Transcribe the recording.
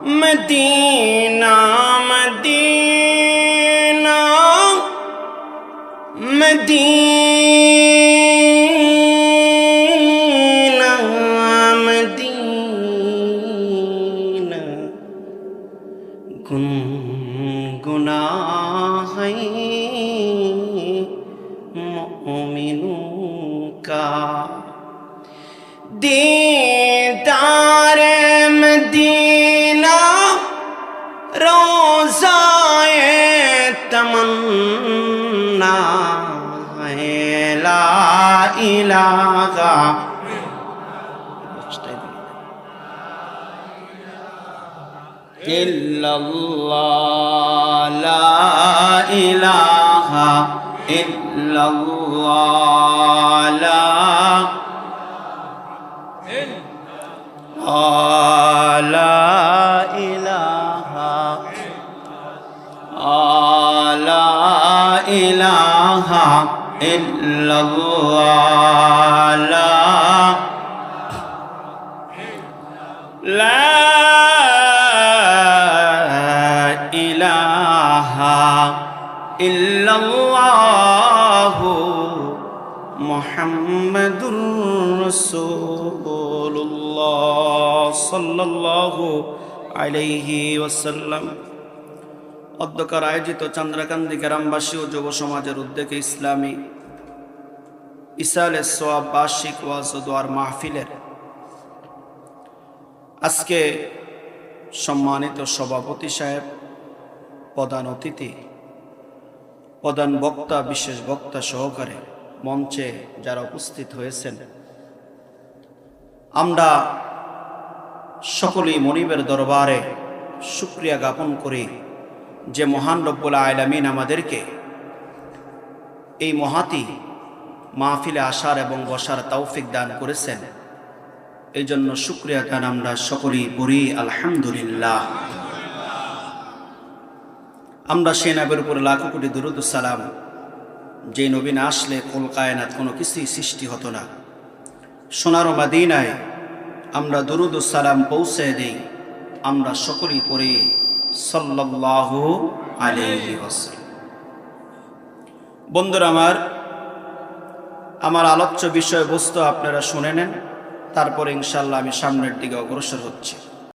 Medina Medina Medina Medina गुनगुना है मोमिनों का दीदार मदीना रोज़ाए तमन्ना है ला इलाहा इल्लल्लाह ला इलाहा इल्लल्लाह ला इलाहा इल्लल्लाह ला इलाहा इल्लल्लाह मुहम्मदुर रसूलुल्लाह सल्लल्लाहु अलैहि वसल्लम। অধ্যকার আয়োজিত চন্দ্রকান্দি গ্রামবাসী ও যুব সমাজের উদ্যোগে ইসলামী ইসালে সোয়াব বার্ষিক ওয়াজ ও দোয়ার মাহফিলের আজকে সম্মানিত সভাপতি সাহেব, প্রধান অতিথি, প্রধান বক্তা, বিশেষ বক্তা সহকারে মঞ্চে যারা উপস্থিত হয়েছেন, আমরা সকলেই মনিবের দরবারে শুকরিয়া জ্ঞাপন করি যে মহান রব্বুল আলামিন আমাদেরকে এই মহাতি মাহফিলে আসার এবং বসার তৌফিক দান করেছেন। এই জন্য শুকরিয়া গান আমরা সকলেই করি আলহামদুলিল্লাহ। আমরা সেই নবীর উপর লাখো কোটি দুরূদ ও সালাম, যে নবী না আসলে কুল কায়নাত কোনো কিছুই সৃষ্টি হতো না। সোনার মদিনায় আমরা দুরূদ ও সালাম পৌঁছে দেই, আমরা সকলেই পড়ি সাল্লাল্লাহু আলাইহি ওয়াসাল্লাম। বন্ধুরা আমার আলোচ্য বিষয়বস্তু আপনারা শুনে নেন, তারপরে ইনশাআল্লাহ আমি সামনের দিকে অগ্রসর হচ্ছি।